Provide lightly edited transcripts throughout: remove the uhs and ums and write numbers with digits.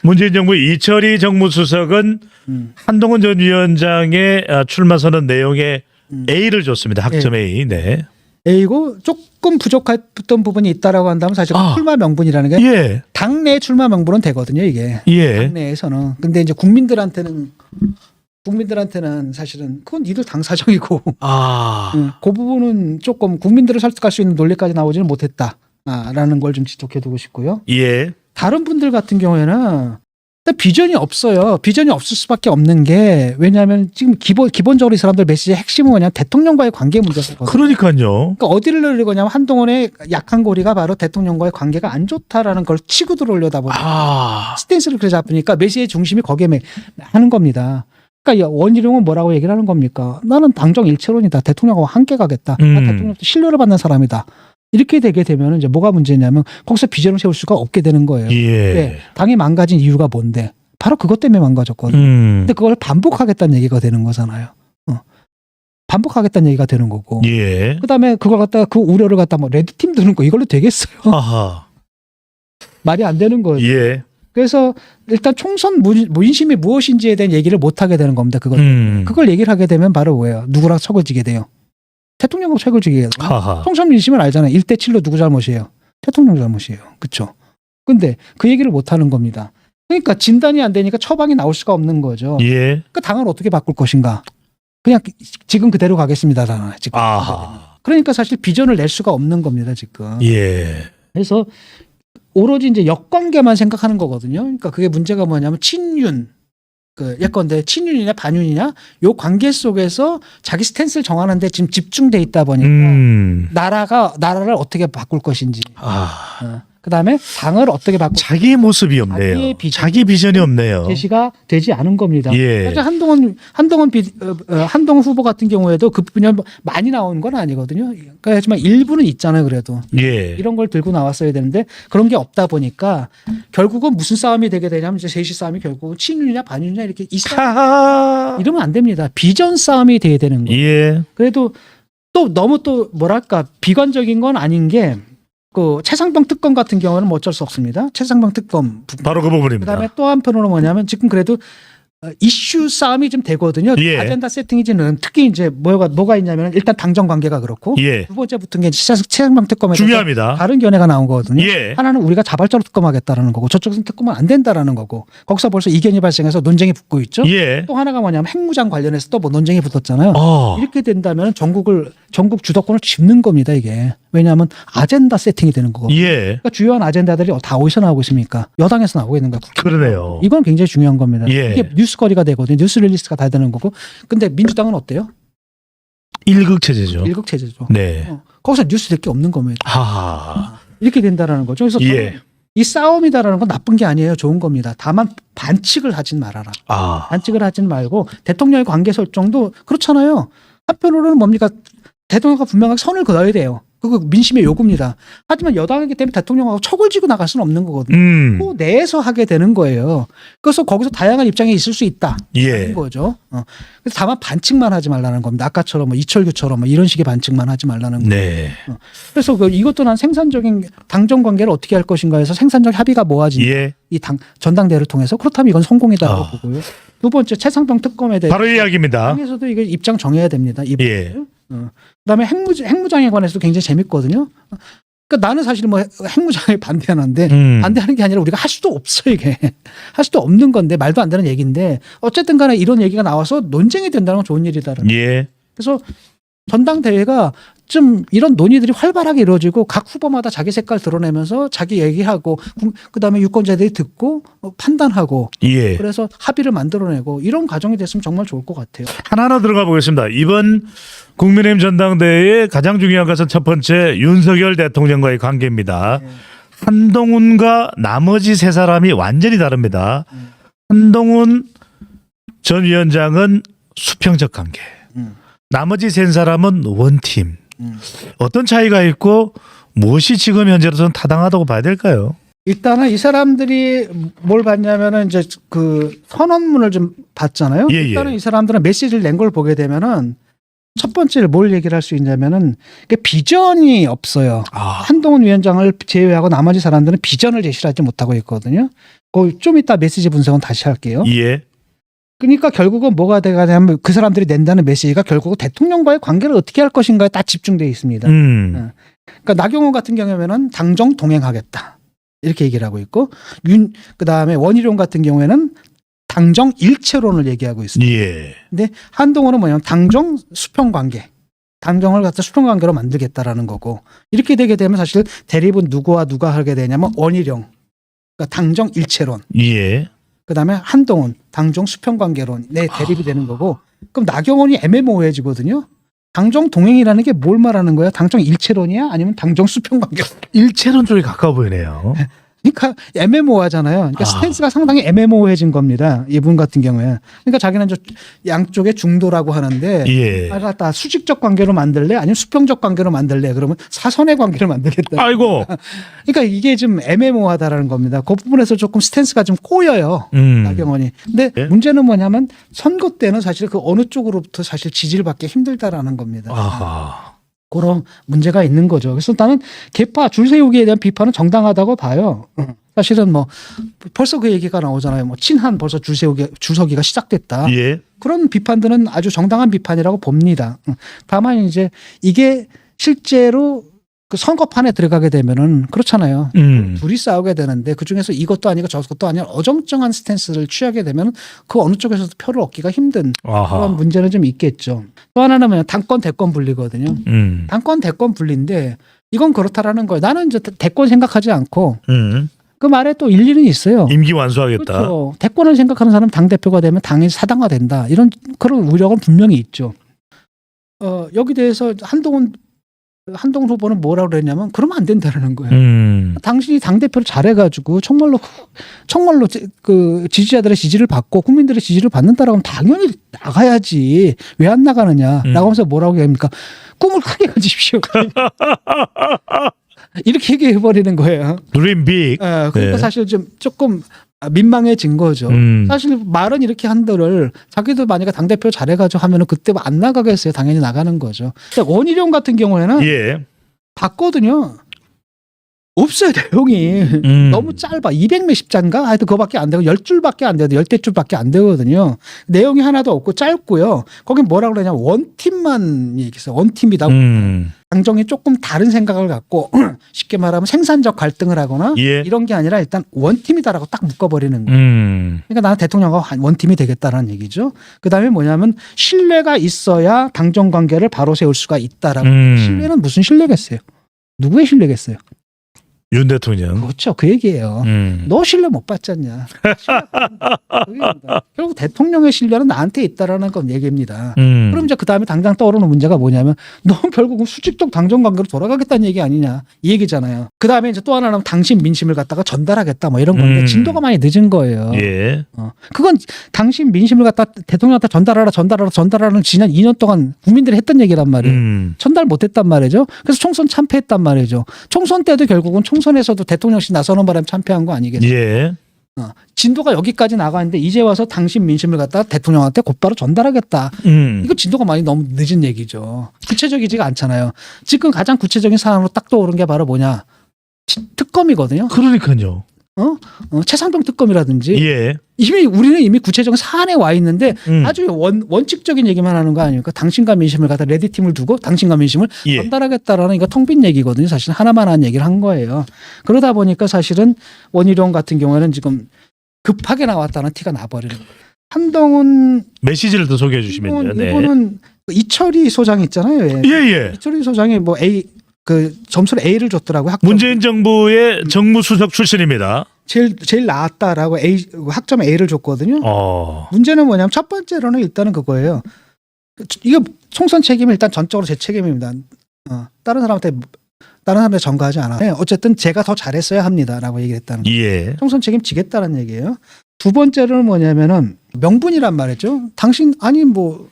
문재인 정부 이철희 정무수석은 한동훈 전 위원장의 출마 선언 내용에 A를 줬습니다. 학점 A. 네. A고 조금 부족했던 부분이 있다라고 한다면 사실 출마 명분이라는 게 예. 당내 출마 명분은 되거든요, 이게. 예. 당내에서는. 근데 이제 국민들한테는 사실은 그건 니들 당 사정이고 그 부분은 조금 국민들을 설득할 수 있는 논리까지 나오지는 못했다라는 걸 좀 지적해두고 싶고요. 예. 다른 분들 같은 경우에는 일단 비전이 없어요. 비전이 없을 수밖에 없는 게 왜냐하면 지금 기본적으로 이 사람들 메시지의 핵심은 뭐냐 대통령과의 관계 문제거든요. 그러니까요. 그러니까 어디를 늘리고냐면 한동훈의 약한 고리가 바로 대통령과의 관계가 안 좋다라는 걸 치고 들어오려다 보니까 스탠스를 그래 잡으니까 메시지의 중심이 거기에 하는 겁니다. 그러니까 원희룡은 뭐라고 얘기를 하는 겁니까? 나는 당정 일체론이다. 대통령하고 함께 가겠다. 나 대통령도 신뢰를 받는 사람이다. 이렇게 되게 되면 이제 뭐가 문제냐면 거기서 비전을 세울 수가 없게 되는 거예요. 예. 네. 당이 망가진 이유가 뭔데? 바로 그것 때문에 망가졌거든요. 근데 그걸 반복하겠다는 얘기가 되는 거잖아요. 반복하겠다는 얘기가 되는 거고. 예. 그다음에 그걸 갖다가 그 우려를 갖다 뭐 레드팀 드는 거 이걸로 되겠어요. 아하. 말이 안 되는 거예요. 예. 그래서 일단 총선 민심이 무엇인지에 대한 얘기를 못 하게 되는 겁니다. 그걸 얘기를 하게 되면 바로 뭐예요? 누구랑 척을 지게 돼요? 대통령하고 척을 지게 돼요. 총선 민심을 알잖아요. 1대7로 누구 잘못이에요? 대통령 잘못이에요. 그렇죠? 근데 그 얘기를 못 하는 겁니다. 그러니까 진단이 안 되니까 처방이 나올 수가 없는 거죠. 예. 그 당을 어떻게 바꿀 것인가? 그냥 지금 그대로 가겠습니다잖아요. 지금. 그러니까 사실 비전을 낼 수가 없는 겁니다. 지금. 예. 그래서 오로지 이제 역관계만 생각하는 거거든요. 그러니까 그게 문제가 뭐냐면 친윤, 예컨대 친윤이냐 반윤이냐 요 관계 속에서 자기 스탠스를 정하는데 지금 집중돼 있다 보니까 나라를 어떻게 바꿀 것인지, 그다음에 당을 어떻게 바꿀 자기 모습이 없네요. 자기 비전이 없네요. 제시가 되지 않은 겁니다. 예. 사실 한동훈 후보 같은 경우에도 그 부분이 많이 나온 건 아니거든요. 하지만 일부는 있잖아요. 그래도 예. 이런 걸 들고 나왔어야 되는데 그런 게 없다 보니까 결국은 무슨 싸움이 되게 되냐면 이제 셋이 싸움이 결국은 친윤이냐 반윤이냐 이렇게 이러면 안 됩니다. 비전 싸움이 돼야 되는 거예요. 예. 그래도 또 너무 또 뭐랄까 비관적인 건 아닌 게 그 최상병 특검 같은 경우는 뭐 어쩔 수 없습니다. 최상병 특검 바로 그 부분입니다. 그다음에 또 한편으로 뭐냐면 지금 그래도 이슈 싸움이 좀 되거든요. 예. 아젠다 세팅이지는 특히 이제 뭐가 있냐면 일단 당정 관계가 그렇고 예. 두 번째 붙은 게 최상병 특검에 중요합니다. 다른 견해가 나온 거거든요. 예. 하나는 우리가 자발적으로 특검하겠다라는 거고 저쪽은 특검은 안 된다라는 거고 거기서 벌써 이견이 발생해서 논쟁이 붙고 있죠. 예. 또 하나가 뭐냐면 핵무장 관련해서 또 뭐 논쟁이 붙었잖아요. 이렇게 된다면 전국 주도권을 짚는 겁니다. 이게 왜냐하면 아젠다 세팅이 되는 거고. 예. 그러니까 주요한 아젠다들이 다 어디서 나오고 있습니까? 여당에서 나오고 있는 거예요. 그러네요. 이건 굉장히 중요한 겁니다. 예. 이게 뉴스거리가 되거든요. 뉴스 릴리스가 다 되는 거고. 근데 민주당은 어때요? 일극 체제죠. 일극 체제죠. 네. 거기서 뉴스 될 게 없는 겁니다. 이렇게 된다라는 거죠. 그래서 예. 이 싸움이다라는 건 나쁜 게 아니에요. 좋은 겁니다. 다만 반칙을 하진 말아라. 반칙을 하진 말고 대통령의 관계 설정도 그렇잖아요. 한편으로는 뭡니까? 대통령과 분명하게 선을 그어야 돼요. 그거 민심의 요구입니다. 하지만 여당이기 때문에 대통령하고 척을 지고 나갈 수는 없는 거거든요. 그 내에서 하게 되는 거예요. 그래서 거기서 다양한 입장이 있을 수 있다. 예. 거죠. 그래서 다만 반칙만 하지 말라는 겁니다. 아까처럼 뭐 이철규처럼 뭐 이런 식의 반칙만 하지 말라는 거예요. 네. 그래서 이것도 난 생산적인 당정 관계를 어떻게 할 것인가에서 생산적 합의가 모아진 예. 이 전당대회를 통해서 그렇다면 이건 성공이다라고 보고요. 두 번째 최상병 특검에 대해 바로 이 이야기입니다. 당에서도 이게 입장 정해야 됩니다. 예. 그다음에 핵무장에 관해서도 굉장히 재밌거든요. 그러니까 나는 사실 뭐 핵무장에 반대하는데 반대하는 게 아니라 우리가 할 수도 없어 이게 할 수도 없는 건데 말도 안 되는 얘기인데 어쨌든 간에 이런 얘기가 나와서 논쟁이 된다는 건 좋은 일이다라는. 예. 그래서 전당대회가 좀 이런 논의들이 활발하게 이루어지고 각 후보마다 자기 색깔 드러내면서 자기 얘기하고 그다음에 유권자들이 듣고 판단하고 예. 그래서 합의를 만들어내고 이런 과정이 됐으면 정말 좋을 것 같아요. 하나하나 들어가 보겠습니다. 이번 국민의힘 전당대회의 가장 중요한 것은 첫 번째 윤석열 대통령과의 관계입니다. 한동훈과 나머지 세 사람이 완전히 다릅니다. 한동훈 전 위원장은 수평적 관계. 나머지 세 사람은 원팀. 어떤 차이가 있고 무엇이 지금 현재로서는 타당하다고 봐야 될까요? 일단은 이 사람들이 뭘 봤냐면은 이제 그 선언문을 좀 봤잖아요. 예, 예. 일단은 이 사람들은 메시지를 낸 걸 보게 되면은 첫 번째를 뭘 얘기를 할 수 있냐면은 비전이 없어요. 한동훈 위원장을 제외하고 나머지 사람들은 비전을 제시하지 못하고 있거든요. 좀 이따 메시지 분석은 다시 할게요. 예. 그러니까 결국은 뭐가 되냐면 그 사람들이 낸다는 메시지가 결국 대통령과의 관계를 어떻게 할 것인가에 딱 집중되어 있습니다. 그러니까 나경원 같은 경우에는 당정 동행하겠다 이렇게 얘기를 하고 있고 그다음에 원희룡 같은 경우에는 당정 일체론을 얘기하고 있습니다. 예. 근데 한동훈은 뭐냐면 당정 수평 관계, 당정을 갖다 수평 관계로 만들겠다라는 거고 이렇게 되게 되면 사실 대립은 누구와 누가 하게 되냐면 원희룡, 그러니까 당정 일체론. 예. 그다음에 한동훈 당정 수평 관계론 내 대립이 되는 거고 그럼 나경원이 애매모호해지거든요. 당정 동행이라는 게 뭘 말하는 거야? 당정 일체론이야? 아니면 당정 수평 관계? 일체론 쪽에 가까워 보이네요. 그러니까 애매모호하잖아요. 그러니까 스탠스가 상당히 애매모호해진 겁니다. 이분 같은 경우에. 그러니까 자기는 저 양쪽의 중도라고 하는데 예. 다 수직적 관계로 만들래? 아니면 수평적 관계로 만들래? 그러면 사선의 관계를 만들겠다. 아이고. 그러니까 이게 좀 애매모호하다라는 겁니다. 그 부분에서 조금 스탠스가 좀 꼬여요. 나경원이. 근데 예? 문제는 뭐냐면 선거 때는 사실 그 어느 쪽으로부터 사실 지지를 받기 힘들다라는 겁니다. 아하. 그런 문제가 있는 거죠. 그래서 나는 개파 줄 세우기에 대한 비판은 정당하다고 봐요. 사실은 뭐 벌써 그 얘기가 나오잖아요. 뭐 친한 벌써 줄 서기가 시작됐다. 예. 그런 비판들은 아주 정당한 비판이라고 봅니다. 다만 이제 이게 실제로 그 선거판에 들어가게 되면은 그렇잖아요. 둘이 싸우게 되는데 그 중에서 이것도 아니고 저것도 아니고 어정쩡한 스탠스를 취하게 되면 그 어느 쪽에서도 표를 얻기가 힘든 그런 문제는 좀 있겠죠. 또 하나는 뭐냐 당권 대권 분리거든요. 당권 대권 분리인데 이건 그렇다라는 거예요. 나는 이제 대권 생각하지 않고 그 말에 또 일리는 있어요. 임기 완수하겠다. 그렇죠. 대권을 생각하는 사람 당 대표가 되면 당이 사당화된다. 이런 그런 우려는 분명히 있죠. 여기 대해서 한동훈 후보는 뭐라고 그랬냐면 그러면 안 된다는 거예요. 당신이 당대표를 잘해가지고 정말로 그 지지자들의 지지를 받고 국민들의 지지를 받는다라고 하면 당연히 나가야지. 왜 안 나가느냐라고 하면서 뭐라고 얘기합니까? 꿈을 크게 가지십시오. 이렇게 얘기해버리는 거예요. 드림 빅. 그러니까 네. 사실 좀 조금 민망해진 거죠. 사실 말은 이렇게 한들을 자기도 만약에 당대표 잘해가지고 하면은 그때 안 나가겠어요. 당연히 나가는 거죠. 원희룡 같은 경우에는 예. 봤거든요. 없어요, 내용이. 너무 짧아. 200 몇십 장인가? 하여튼 그거밖에 안 되고 10줄밖에 안 돼도 10대줄밖에 안 되거든요. 내용이 하나도 없고 짧고요. 거긴 뭐라고 그러냐면 원팀만 얘기했어요. 원팀이다. 당정이 조금 다른 생각을 갖고 쉽게 말하면 생산적 갈등을 하거나 예. 이런 게 아니라 일단 원팀이다라고 딱 묶어버리는 거예요. 그러니까 나는 대통령과 원팀이 되겠다라는 얘기죠. 그다음에 뭐냐면 신뢰가 있어야 당정 관계를 바로 세울 수가 있다라고. 신뢰는 무슨 신뢰겠어요? 누구의 신뢰겠어요? 윤 대통령. 그렇죠. 그 얘기예요. 너 신뢰 못 받잖냐. 결국 대통령의 신뢰는 나한테 있다라는 건 얘기입니다. 그럼 이제 그 다음에 당장 떠오르는 문제가 뭐냐면 너 결국은 수직적 당정 관계로 돌아가겠다는 얘기 아니냐 이 얘기잖아요. 그 다음에 이제 또 하나는 당신 민심을 갖다가 전달하겠다 뭐 이런 건데 진도가 많이 늦은 거예요. 예. 그건 당신 민심을 갖다 대통령한테 전달하라는 지난 2년 동안 국민들이 했던 얘기란 말이에요. 전달 못했단 말이죠. 그래서 총선 참패했단 말이죠. 총선 때도 결국은 총선에서도 대통령실 나서는 바람에 참패한 거 아니겠어요? 예. 진도가 여기까지 나가는데 이제 와서 당신 민심을 갖다가 대통령한테 곧바로 전달하겠다. 이거 진도가 많이 너무 늦은 얘기죠. 구체적이지가 않잖아요. 지금 가장 구체적인 사안으로 딱 떠오른 게 바로 뭐냐? 특검이거든요. 그러니까요. 최상병 특검이라든지 예. 우리는 이미 구체적인 사안에 와 있는데 아주 원칙적인 얘기만 하는 거 아닙니까? 당신과 민심을 갖다 레드팀을 두고 당신과 민심을 예. 전달하겠다라는 이거 텅 빈 얘기거든요. 사실 하나만 한 얘기를 한 거예요. 그러다 보니까 사실은 원희룡 같은 경우에는 지금 급하게 나왔다는 티가 나버리는 거예요. 한동훈 메시지를 더 소개해 주시면요. 네. 이분은 이철희 소장 있잖아요. 예. 이철희 소장이 뭐 그 점수를 A를 줬더라고요. 문재인 정부의 정무수석 출신입니다. 제일 나았다라고 학점 A를 줬거든요. 문제는 뭐냐면 첫 번째로는 일단은 그거예요. 이거 총선 책임은 일단 전적으로 제 책임입니다. 다른 사람한테 전가하지 않아요. 어쨌든 제가 더 잘했어야 합니다라고 얘기했다는 거예요. 예. 총선 책임 지겠다는 얘기예요. 두 번째로는 뭐냐면은 명분이란 말이죠. 당신 아니 뭐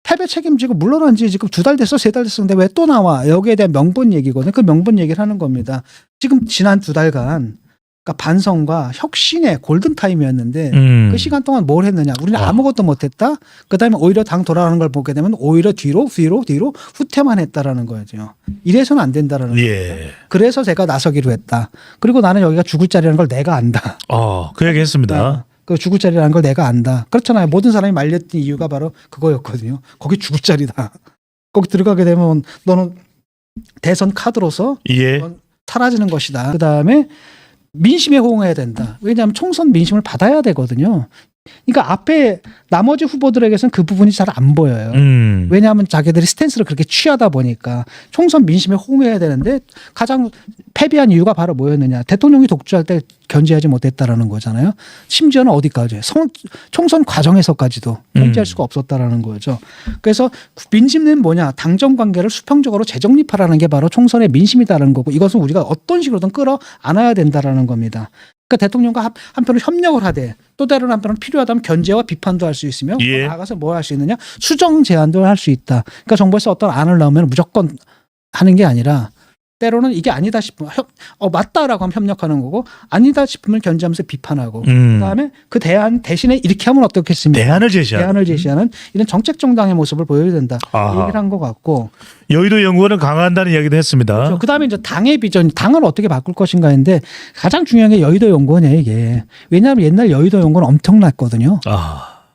패배 책임지고 물러난 지 지금 2달 됐어, 3달 됐었는데 왜 또 나와? 여기에 대한 명분 얘기거든요. 그 명분 얘기를 하는 겁니다. 지금 지난 2달간 그러니까 반성과 혁신의 골든 타임이었는데 그 시간 동안 뭘 했느냐? 우리는 아무것도 못했다. 그다음에 오히려 당 돌아가는 걸 보게 되면 오히려 뒤로 후퇴만 했다라는 거죠. 이래서는 안 된다라는 거예요. 예. 그래서 제가 나서기로 했다. 그리고 나는 여기가 죽을 자리라는 걸 내가 안다. 그 얘기 했습니다. 그 죽을 자리라는 걸 내가 안다. 그렇잖아요. 모든 사람이 말렸던 이유가 바로 그거였거든요. 거기 죽을 자리다. 거기 들어가게 되면 너는 대선 카드로서 예. 사라지는 것이다. 그다음에 민심에 호응해야 된다. 왜냐하면 총선 민심을 받아야 되거든요. 그러니까 앞에 나머지 후보들에게서는 그 부분이 잘 안 보여요. 왜냐하면 자기들이 스탠스를 그렇게 취하다 보니까 총선 민심에 호응해야 되는데 가장 패배한 이유가 바로 뭐였느냐. 대통령이 독주할 때 견제하지 못했다라는 거잖아요. 심지어는 어디까지 총선 과정에서까지도 견제할 수가 없었다라는 거죠. 그래서 민심은 뭐냐. 당정 관계를 수평적으로 재정립하라는 게 바로 총선의 민심이다라는 거고 이것은 우리가 어떤 식으로든 끌어안아야 된다라는 겁니다. 그러니까 대통령과 한편으로 협력을 하되 또 다른 한편으로 필요하다면 견제와 비판도 할 수 있으며 예. 나가서 뭘 할 수 있느냐 수정 제안도 할 수 있다. 그러니까 정부에서 어떤 안을 넣으면 무조건 하는 게 아니라 때로는 이게 아니다 싶으면 맞다라고 하면 협력하는 거고 아니다 싶으면 견제하면서 비판하고 그다음에 그 대안 대신에 이렇게 하면 어떻겠습니까? 대안을 제시하는 이런 정책 정당의 모습을 보여야 된다. 아하. 얘기를 한 것 같고 여의도 연구원은 강화한다는 이야기도 했습니다. 그렇죠. 그다음에 이제 당의 비전, 당을 어떻게 바꿀 것인가인데 가장 중요한 게 여의도 연구원이에요, 이게. 왜냐하면 옛날 여의도 연구원 엄청났거든요.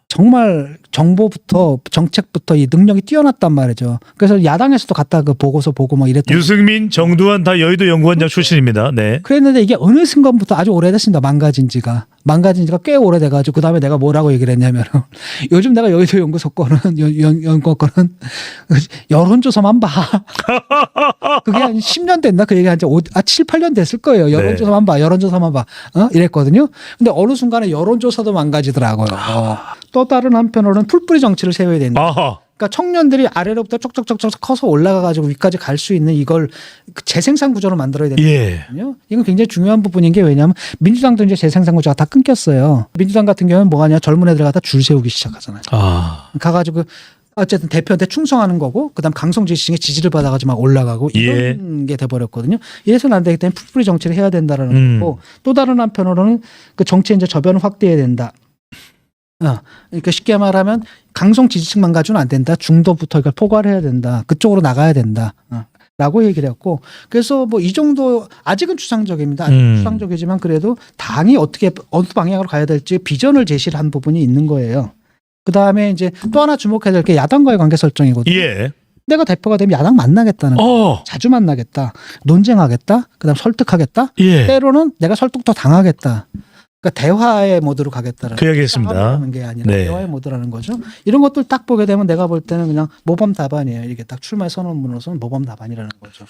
정말 정보부터 정책부터 이 능력이 뛰어났단 말이죠. 그래서 야당에서도 갖다 그 보고서 보고 막 이랬던. 유승민, 정두환 다 여의도 연구원장 출신입니다. 네. 그랬는데 이게 어느 순간부터 아주 오래됐습니다. 망가진 지가 꽤 오래돼가지고 그다음에 내가 뭐라고 얘기를 했냐면 요즘 내가 여의도 연구소 거는 연구원 거는 여론조사만 봐. 그게 한 10년 됐나? 그 얘기 한 7, 8년 됐을 거예요. 여론조사만 봐. 여론조사만 봐. 이랬거든요. 근데 어느 순간에 여론조사도 망가지더라고요. 또 다른 한편으로는 풀뿌리 정치를 세워야 된다. 그러니까 청년들이 아래로부터 쪽쪽쪽쪽 커서 올라가가지고 위까지 갈 수 있는 이걸 재생산 구조로 만들어야 되거든요. 이건 굉장히 중요한 부분인 게 왜냐하면 민주당도 이제 재생산 구조가 다 끊겼어요. 민주당 같은 경우는 뭐 하냐 젊은 애들 갖다 줄 세우기 시작하잖아요. 가가지고 어쨌든 대표한테 충성하는 거고 그다음 강성지지층의 지지를 받아가지고 막 올라가고 이런 게 돼버렸거든요. 이래서는 안 되기 때문에 풀뿌리 정치를 해야 된다라는 거고 또 다른 한편으로는 그 정치의 이제 저변을 확대해야 된다. 그러니까 쉽게 말하면 강성 지지층만 가지고는 안 된다. 중도부터 이걸 포괄해야 된다. 그쪽으로 나가야 된다. 라고 얘기를 했고 그래서 뭐 이 정도 아직은 추상적입니다. 추상적이지만 그래도 당이 어떻게 어느 방향으로 가야 될지 비전을 제시를 한 부분이 있는 거예요. 그다음에 이제 또 하나 주목해야 될 게 야당과의 관계 설정이거든요. 내가 대표가 되면 야당 만나겠다는 거. 자주 만나겠다. 논쟁하겠다. 그다음 설득하겠다. 때로는 내가 설득도 당하겠다. 그러니까 대화의 모드로 가겠다라는 그 얘기했습니다. 게 아니라 대화의 모드라는 거죠. 이런 것들 딱 보게 되면 내가 볼 때는 그냥 모범 답안이에요. 이게 딱 출마 선언문으로서는 모범 답안이라는 거죠.